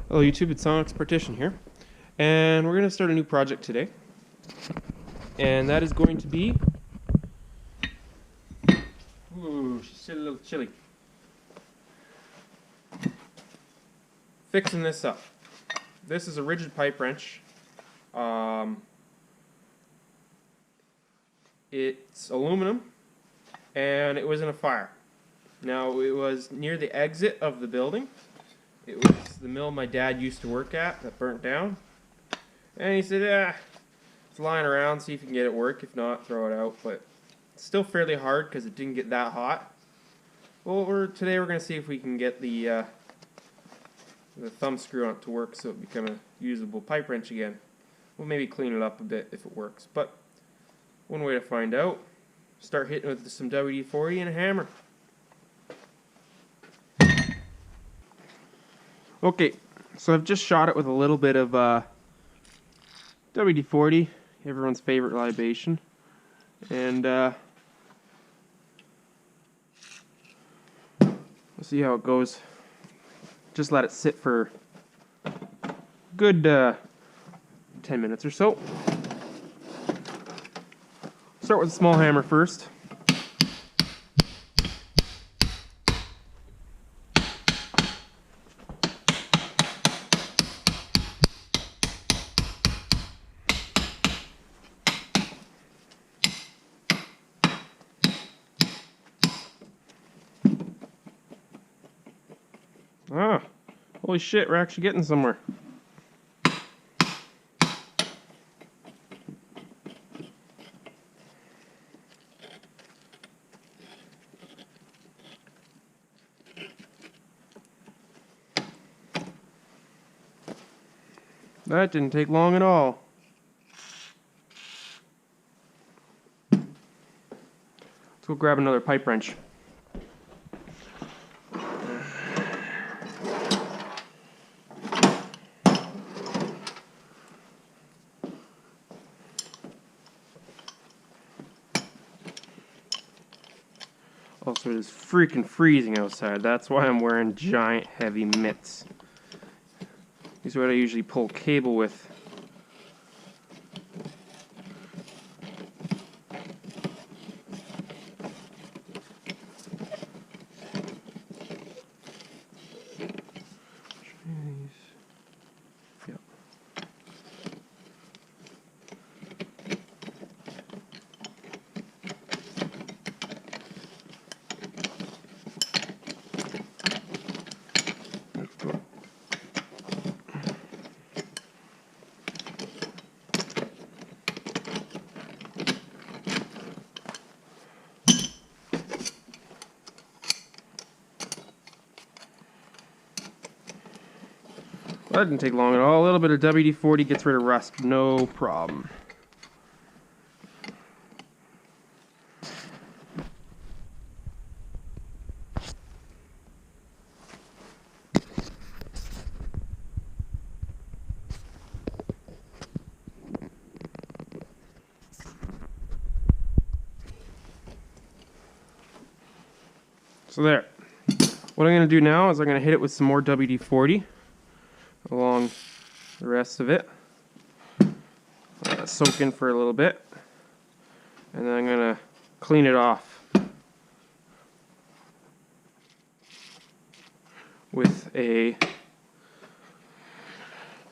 Hello YouTube, it's Sonic's Partition here, and we're going to start a new project today, and that is going to be, ooh, she's a little chilly, fixing this up. This is a rigid pipe wrench. It's aluminum, and it was in a fire. Now, it was near the exit of the building. It was the mill my dad used to work at that burnt down. And he said, it's lying around, see if you can get it work. If not, throw it out. But it's still fairly hard because it didn't get that hot. Well, today we're going to see if we can get the thumb screw on it to work so it become a usable pipe wrench again. We'll maybe clean it up a bit if it works. But one way to find out, start hitting with some WD-40 and a hammer. Okay, so I've just shot it with a little bit of WD-40, everyone's favorite libation, and we'll see how it goes. Just let it sit for a good 10 minutes or so. Start with a small hammer first. Ah, holy shit, we're actually getting somewhere. That didn't take long at all. Let's go grab another pipe wrench. Also, it is freaking freezing outside. That's why I'm wearing giant heavy mitts. These are what I usually pull cable with. Yep. That didn't take long at all. A little bit of WD-40 gets rid of rust, no problem. So there. What I'm going to do now is I'm going to hit it with some more WD-40 along the rest of it. Let that soak in for a little bit. And then I'm going to clean it off with a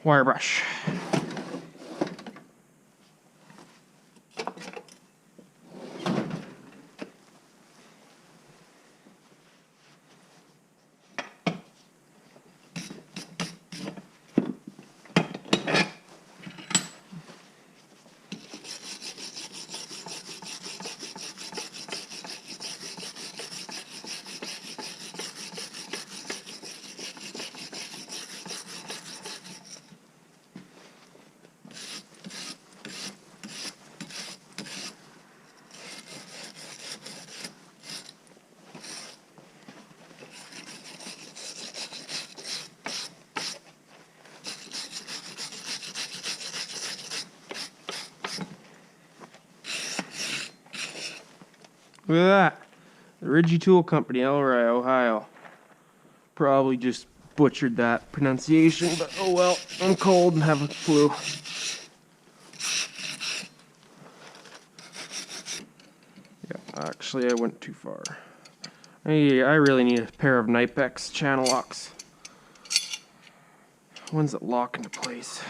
wire brush. Look at that. The Ridgy Tool Company, Elroy, Ohio. Probably just butchered that pronunciation, but oh well, I'm cold and have a flu. Yeah, actually I went too far. Hey, I really need a pair of Knipex channel locks. Ones that lock into place.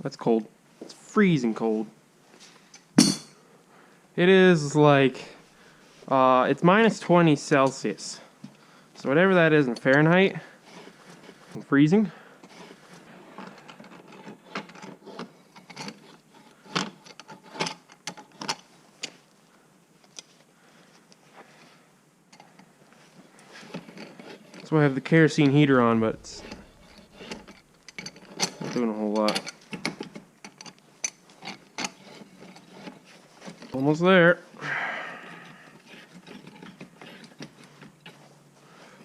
That's cold. It's freezing cold. It is like, it's minus 20 Celsius. So whatever that is in Fahrenheit, freezing. That's why I have the kerosene heater on, but it's not doing a whole lot. Almost there.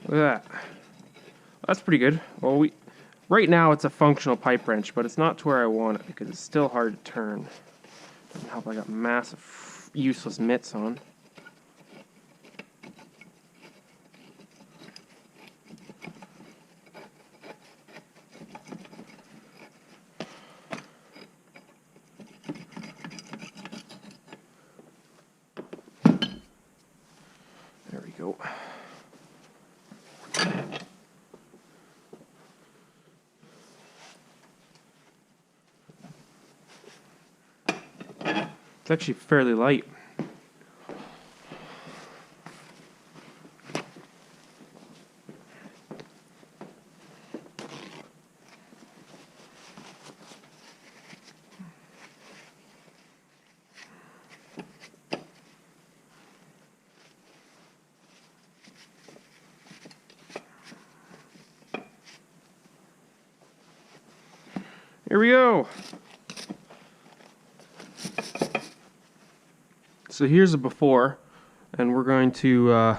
Look at that. That's pretty good. Well, right now it's a functional pipe wrench, but it's not to where I want it because it's still hard to turn. Doesn't help I got massive useless mitts on. There we go. It's actually fairly light. Here we go. So here's a before, and we're going to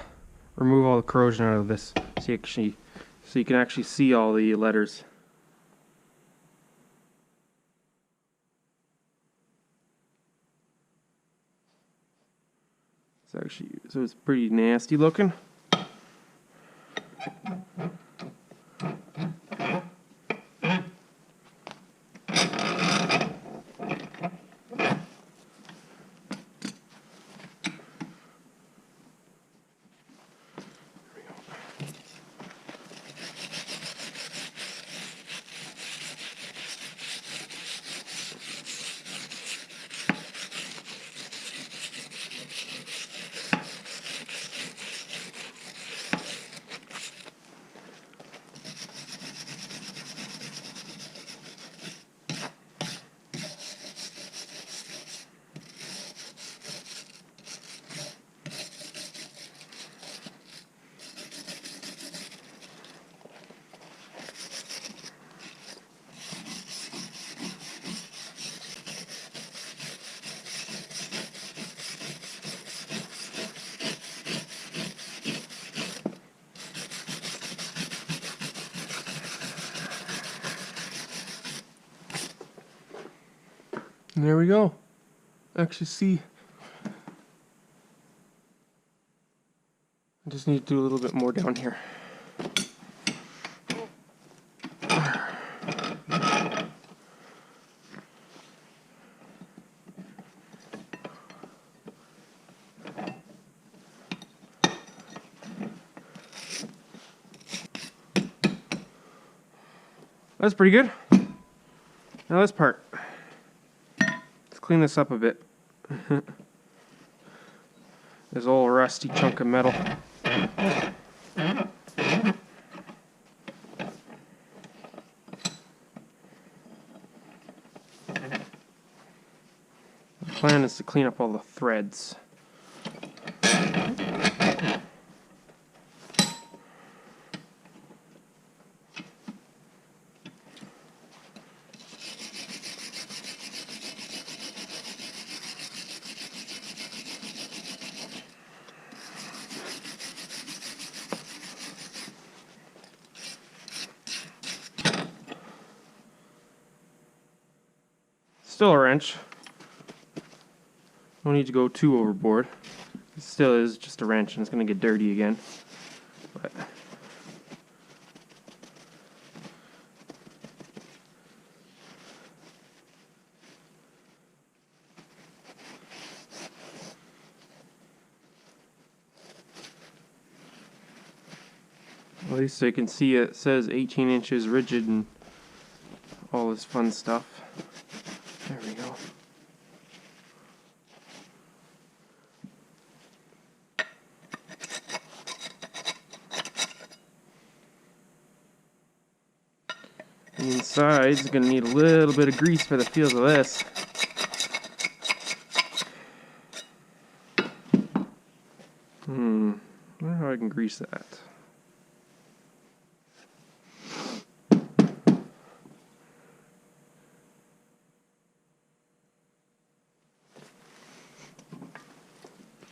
remove all the corrosion out of this so you can actually see all the letters. So it's pretty nasty looking. And there we go. Actually see. I just need to do a little bit more down here. That's pretty good. Now this part. Let's clean this up a bit. This old rusty chunk of metal. The plan is to clean up all the threads. still a wrench. No need to go too overboard. It still is just a wrench and it's going to get dirty again. But at least so you can see it says 18 inches rigid and all this fun stuff. There we go. The inside's going to need a little bit of grease for the feels of this. I wonder how I can grease that.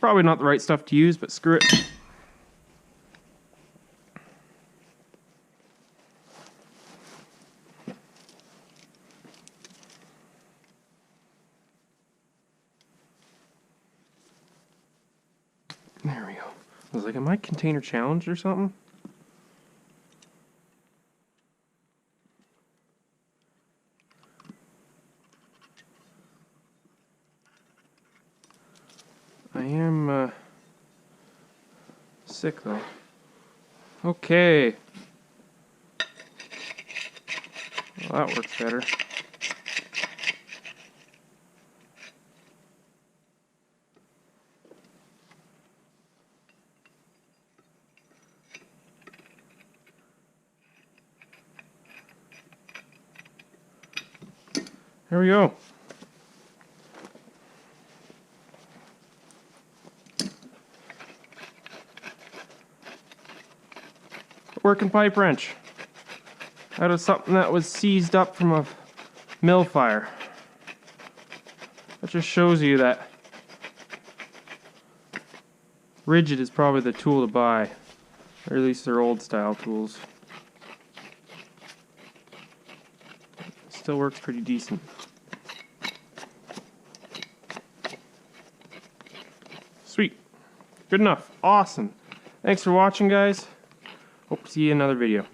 Probably not the right stuff to use, but screw it. There we go. I was like, am I container challenged or something? I am sick though. Okay. Well, that works better. There we go. Working pipe wrench out of something that was seized up from a mill fire. That just shows you that rigid is probably the tool to buy, or at least they're old style tools. Still works pretty decent. Sweet. Good enough. Awesome. Thanks for watching, guys. Hope to see you in another video.